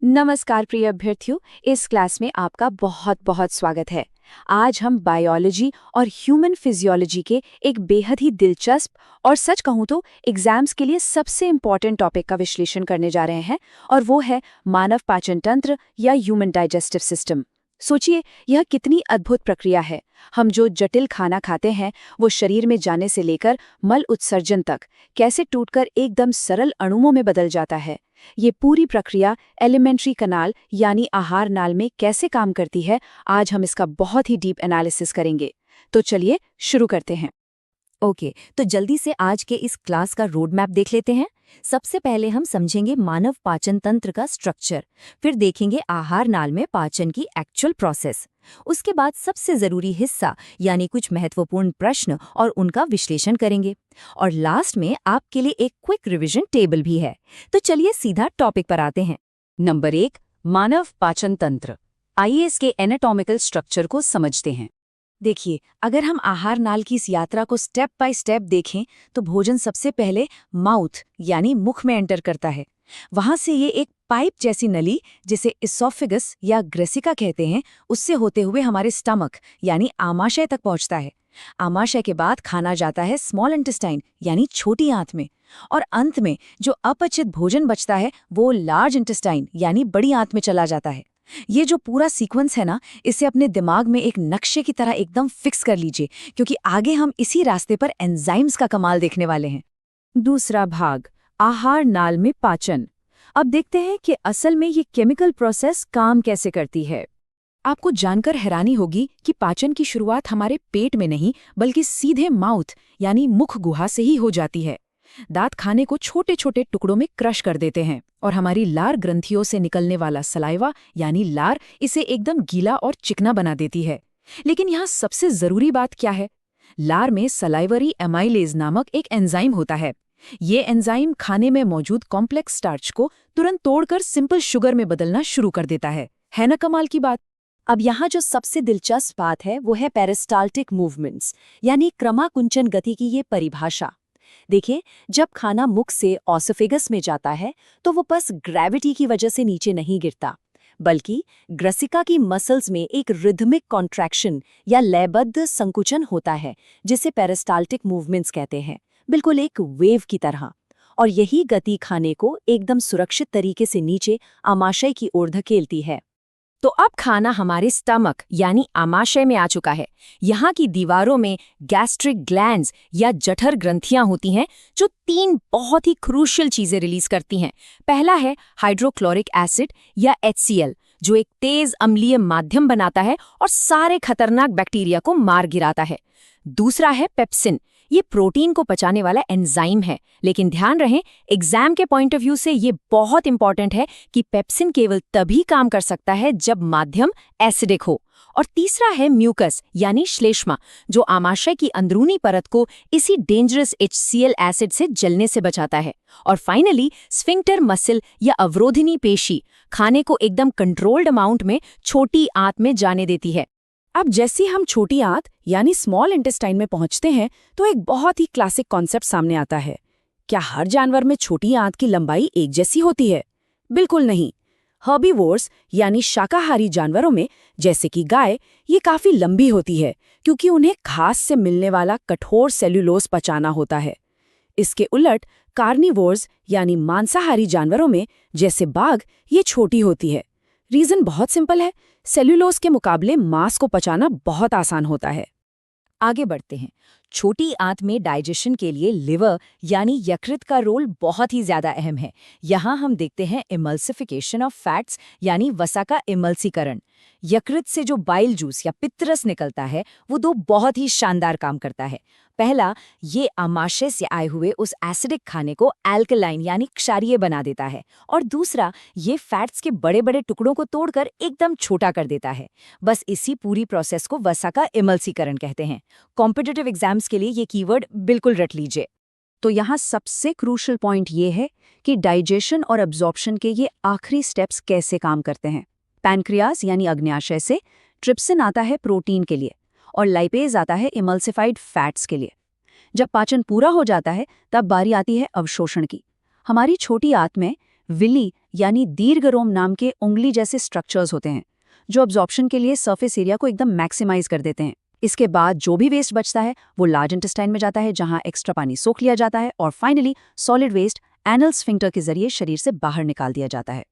नमस्कार प्रिय अभ्यर्थियों, इस क्लास में आपका बहुत बहुत स्वागत है। आज हम बायोलॉजी और ह्यूमन फिजियोलॉजी के एक बेहद ही दिलचस्प और सच कहूँ तो एग्जाम्स के लिए सबसे इम्पॉर्टेंट टॉपिक का विश्लेषण करने जा रहे हैं, और वो है मानव पाचन तंत्र या ह्यूमन डाइजेस्टिव सिस्टम। सोचिए, यह कितनी अद्भुत प्रक्रिया है। हम जो जटिल खाना खाते हैं वो शरीर में जाने से लेकर मल उत्सर्जन तक कैसे टूटकर एकदम सरल अणुओं में बदल जाता है। ये पूरी प्रक्रिया एलिमेंट्री कनाल यानी आहार नाल में कैसे काम करती है, आज हम इसका बहुत ही डीप एनालिसिस करेंगे। तो चलिए शुरू करते हैं। ओके, तो जल्दी से आज के इस क्लास का रोड मैप देख लेते हैं। सबसे पहले हम समझेंगे मानव पाचन तंत्र का स्ट्रक्चर, फिर देखेंगे आहार नाल में पाचन की एक्चुअल प्रोसेस। उसके बाद सबसे जरूरी हिस्सा यानी कुछ महत्वपूर्ण प्रश्न और उनका विश्लेषण करेंगे। और लास्ट में आपके लिए एक क्विक रिवीजन टेबल भी है। तो चलिए सीधा टॉपिक पर आते हैं। नंबर 1, मानव पाचन तंत्र। आइए इसके एनाटॉमिकल स्ट्रक्चर को समझते हैं। देखिए, अगर हम आहार नाल की इस यात्रा को स्टेप बाय स्टेप देखें तो भोजन सबसे पहले माउथ यानी मुख में एंटर करता है। वहां से ये एक पाइप जैसी नली, जिसे इसोफेगस या ग्रेसिका कहते हैं, उससे होते हुए हमारे स्टमक यानी आमाशय तक पहुंचता है। आमाशय के बाद खाना जाता है स्मॉल इंटेस्टाइन यानी छोटी आंत में, और अंत में जो अपचित भोजन बचता है वो लार्ज इंटेस्टाइन यानी बड़ी आंत में चला जाता है। ये जो पूरा सीक्वेंस है ना, इसे अपने दिमाग में एक नक्शे की तरह एकदम फिक्स कर लीजिए, क्योंकि आगे हम इसी रास्ते पर एंजाइम्स का कमाल देखने वाले हैं। दूसरा भाग, आहार नाल में पाचन। अब देखते हैं कि असल में ये केमिकल प्रोसेस काम कैसे करती है। आपको जानकर हैरानी होगी कि पाचन की शुरुआत हमारे पेट में नहीं बल्कि सीधे माउथ यानी मुख गुहा से ही हो जाती है। दांत खाने को छोटे छोटे टुकड़ों में क्रश कर देते हैं, और हमारी लार ग्रंथियों से निकलने वाला सलाइवा यानी लार इसे एकदम गीला और चिकना बना देती है। लेकिन यहाँ सबसे जरूरी बात क्या है? लार में सलाइवरी एमाइलेज नामक एक एंजाइम होता है। ये एंजाइम खाने में मौजूद कॉम्प्लेक्स स्टार्च को तुरंत तोड़कर सिंपल शुगर में बदलना शुरू कर देता है ना कमाल की बात? अब यहाँ जो सबसे दिलचस्प बात है वो है पेरिस्टाल्टिक मूवमेंट्स यानी क्रमाकुंचन गति की ये परिभाषा। देखिए, जब खाना मुख से ऑसोफेगस में जाता है तो वो बस ग्रेविटी की वजह से नीचे नहीं गिरता, बल्कि ग्रसिका की मसल्स में एक रिदमिक कॉन्ट्रैक्शन या लयबद्ध संकुचन होता है, जिसे पेरिस्टाल्टिक मूवमेंट्स कहते हैं, बिल्कुल एक वेव की तरह। और यही गति खाने को एकदम सुरक्षित तरीके से नीचे आमाशय की ओर धकेलती है। तो अब खाना हमारे स्टमक यानी आमाशय में आ चुका है। यहाँ की दीवारों में गैस्ट्रिक ग्लैंड्स या जठर ग्रंथियां होती हैं, जो 3 बहुत ही क्रूशियल चीजें रिलीज करती हैं। पहला है हाइड्रोक्लोरिक एसिड या HCl, जो एक तेज अम्लीय माध्यम बनाता है और सारे खतरनाक बैक्टीरिया को मार गिराता है। दूसरा है पेप्सिन, ये प्रोटीन को पचाने वाला एंजाइम है। लेकिन ध्यान रहे, एग्जाम के पॉइंट ऑफ व्यू से ये बहुत इंपॉर्टेंट है कि पेप्सिन केवल तभी काम कर सकता है जब माध्यम एसिडिक हो। और तीसरा है म्यूकस यानी श्लेष्मा, जो आमाशय की अंदरूनी परत को इसी डेंजरस HCl एसिड से जलने से बचाता है। और फाइनली स्फिंक्टर मसल या अवरोधिनी पेशी खाने को एकदम कंट्रोल्ड अमाउंट में छोटी आंत में जाने देती है। अब जैसे हम छोटी आंत यानी स्मॉल इंटेस्टाइन में पहुंचते हैं तो एक बहुत ही क्लासिक कॉन्सेप्ट सामने आता है। क्या हर जानवर में छोटी आंत की लंबाई एक जैसी होती है? बिल्कुल नहीं। हर्बीवोर्स यानी शाकाहारी जानवरों में, जैसे कि गाय, ये काफी लंबी होती है, क्योंकि उन्हें घास से मिलने वाला कठोर सेल्यूलोज पचाना होता है। इसके उलट कार्निवोर्स यानी मांसाहारी जानवरों में, जैसे बाघ, ये छोटी होती है। रीजन बहुत सिंपल है, सेल्यूलोज के मुकाबले मांस को पचाना बहुत आसान होता है। आगे बढ़ते हैं। छोटी आंत में डाइजेशन के लिए लिवर यानी यकृत का रोल बहुत ही ज्यादा अहम है। यहाँ हम देखते हैं इमल्सिफिकेशन ऑफ फैट्स यानी वसा का इमल्सीकरण। यकृत से जो बाइल जूस या पित्तरस निकलता है वो 2 बहुत ही शानदार काम करता है। पहला, ये आमाशय से आए हुए उस एसिडिक खाने को एल्कलाइन यानी क्षारीय बना देता है, और दूसरा, ये फैट्स के बड़े बड़े टुकड़ों को तोड़कर एकदम छोटा कर देता है। बस इसी पूरी प्रोसेस को वसा का इमल्सीकरण कहते हैं। कॉम्पिटिटिव एग्जाम्स के लिए ये कीवर्ड बिल्कुल रट लीजिए। तो यहाँ सबसे क्रूशल पॉइंट ये है कि डाइजेशन और अब्जॉर्प्शन के ये आखिरी स्टेप्स कैसे काम करते हैं। पैनक्रियाज यानी अग्न्याशय से ट्रिप्सिन आता है प्रोटीन के लिए, और लाइपेज आता है इमल्सिफाइड फैट्स के लिए। जब पाचन पूरा हो जाता है तब बारी आती है अवशोषण की। हमारी छोटी आंत में विली यानी दीर्घरोम नाम के उंगली जैसे स्ट्रक्चर्स होते हैं जो अब्जॉर्प्शन के लिए सरफेस एरिया को एकदम मैक्सिमाइज कर देते हैं। इसके बाद जो भी वेस्ट बचता है वो लार्ज इंटेस्टाइन में जाता है जहां एक्स्ट्रा पानी सोख लिया जाता है और finally solid waste anal sphincter के जरिए शरीर से बाहर निकाल दिया जाता है।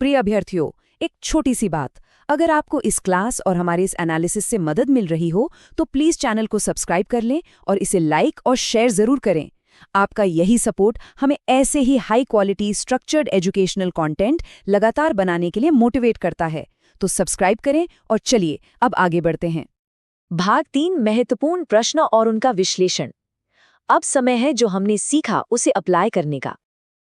प्रिय अभ्यर्थियों, एक छोटी सी बात, अगर आपको इस क्लास और हमारे इस एनालिसिस से मदद मिल रही हो तो प्लीज चैनल को सब्सक्राइब कर लें और इसे लाइक और शेयर जरूर करें। आपका यही सपोर्ट हमें ऐसे ही high quality structured educational content लगातार बनाने के लिए मोटिवेट करता है। तो सब्सक्राइब करें और चलिए अब आगे बढ़ते हैं। भाग 3 महत्वपूर्ण प्रश्न और उनका विश्लेषण। अब समय है जो हमने सीखा उसे अप्लाई करने का।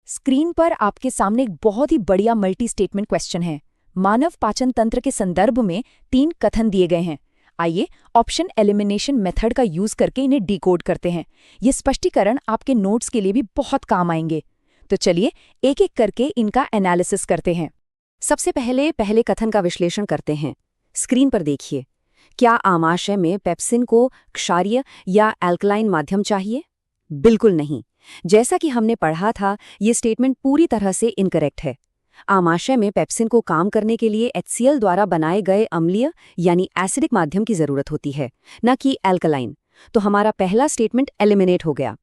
स्क्रीन पर आपके सामने एक बहुत ही बढ़िया मल्टी स्टेटमेंट क्वेश्चन है। मानव पाचन तंत्र के संदर्भ में 3 कथन दिए गए हैं। आइए ऑप्शन एलिमिनेशन मेथड का यूज करके इन्हें डिकोड करते हैं। ये स्पष्टीकरण आपके नोट्स के लिए भी बहुत काम आएंगे। तो चलिए एक एक करके इनका एनालिसिस करते हैं। सबसे पहले कथन का विश्लेषण करते हैं। स्क्रीन पर देखिए, क्या आमाशय में पेप्सिन को क्षारीय या एल्कलाइन माध्यम चाहिए? बिल्कुल नहीं। जैसा कि हमने पढ़ा था, ये स्टेटमेंट पूरी तरह से इनकरेक्ट है। आमाशय में पेप्सिन को काम करने के लिए HCl द्वारा बनाए गए अम्लीय यानी एसिडिक माध्यम की जरूरत होती है, न कि एल्कलाइन। तो हमारा पहला स्टेटमेंट एलिमिनेट हो गया।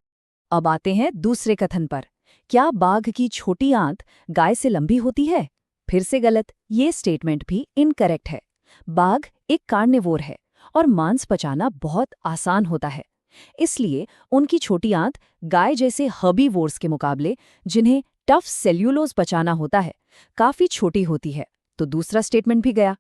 अब आते हैं दूसरे कथन पर। क्या बाघ की छोटी आंत गाय से लंबी होती है? फिर से गलत, ये स्टेटमेंट भी इनकरेक्ट है। बाघ एक कार्निवोर है और मांस पचाना बहुत आसान होता है, इसलिए उनकी छोटी आंत गाय जैसे हर्बीवोर्स के मुकाबले, जिन्हें टफ सेल्यूलोज पचाना होता है, काफी छोटी होती है। तो दूसरा स्टेटमेंट भी गया।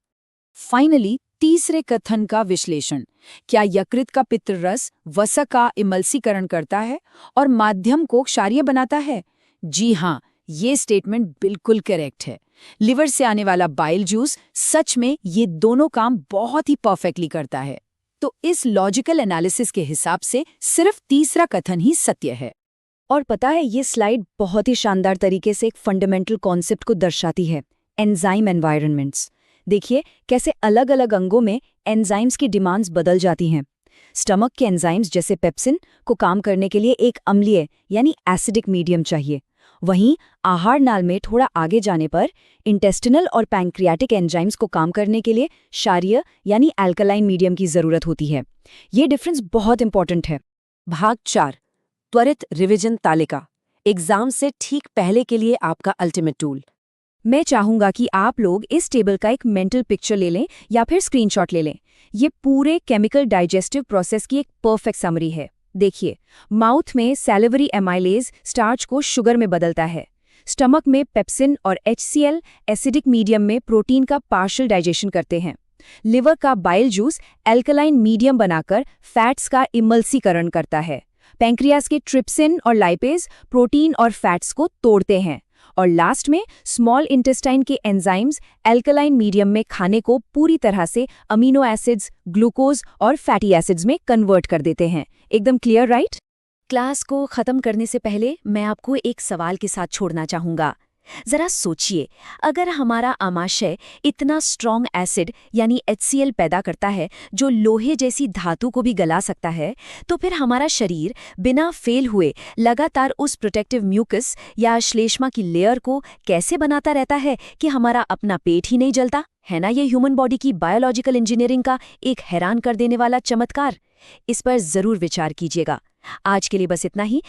फाइनली तीसरे कथन का विश्लेषण। क्या यकृत का पित्त रस वसा का इमल्सीकरण करता है और माध्यम को क्षारीय बनाता है? जी हाँ, ये स्टेटमेंट बिल्कुल करेक्ट है। लिवर से आने वाला बाइल जूस सच में ये दोनों काम बहुत ही परफेक्टली करता है। तो इस लॉजिकल एनालिसिस के हिसाब से सिर्फ तीसरा कथन ही सत्य है। और पता है, ये स्लाइड बहुत ही शानदार तरीके से एक फंडामेंटल कॉन्सेप्ट को दर्शाती है, एंजाइम एनवायरनमेंट्स। देखिए कैसे अलग अलग अंगों में एंजाइम्स की डिमांड्स बदल जाती हैं। स्टमक के एंजाइम्स जैसे पेप्सिन को काम करने के लिए एक अम्लीय यानी एसिडिक मीडियम चाहिए। वहीं आहार नाल में थोड़ा आगे जाने पर इंटेस्टिनल और पैंक्रियाटिक एंजाइम्स को काम करने के लिए क्षारीय यानी एल्कलाइन मीडियम की जरूरत होती है। ये डिफरेंस बहुत इंपॉर्टेंट है। भाग 4 त्वरित रिवीजन तालिका। एग्जाम से ठीक पहले के लिए आपका अल्टीमेट टूल। मैं चाहूंगा कि आप लोग इस टेबल का एक मेंटल पिक्चर ले लें या फिर स्क्रीनशॉट ले लें। ये पूरे केमिकल डाइजेस्टिव प्रोसेस की एक परफेक्ट समरी है। देखिए, माउथ में सैलिवरी एमाइलेज स्टार्च को शुगर में बदलता है। स्टमक में पेप्सिन और HCl एसिडिक मीडियम में प्रोटीन का पार्शियल डाइजेशन करते हैं। लिवर का बाइल जूस एल्कलाइन मीडियम बनाकर फैट्स का इमल्सीकरण करता है। पैंक्रियास के ट्रिप्सिन और लाइपेज प्रोटीन और फैट्स को तोड़ते हैं। और लास्ट में स्मॉल इंटेस्टाइन के एंजाइम्स एल्कलाइन मीडियम में खाने को पूरी तरह से अमीनो एसिड्स, ग्लूकोज और फैटी एसिड्स में कन्वर्ट कर देते हैं। एकदम क्लियर, राइट? क्लास को खत्म करने से पहले मैं आपको एक सवाल के साथ छोड़ना चाहूंगा। जरा सोचिए, अगर हमारा आमाशय इतना स्ट्रॉन्ग एसिड यानी HCl पैदा करता है जो लोहे जैसी धातु को भी गला सकता है, तो फिर हमारा शरीर बिना फेल हुए लगातार उस प्रोटेक्टिव म्यूकस या श्लेष्मा की लेयर को कैसे बनाता रहता है कि हमारा अपना पेट ही नहीं जलता? है ना ये ह्यूमन बॉडी की बायोलॉजिकल इंजीनियरिंग का एक हैरान कर देने वाला चमत्कार। इस पर जरूर विचार कीजिएगा। आज के लिए बस इतना ही।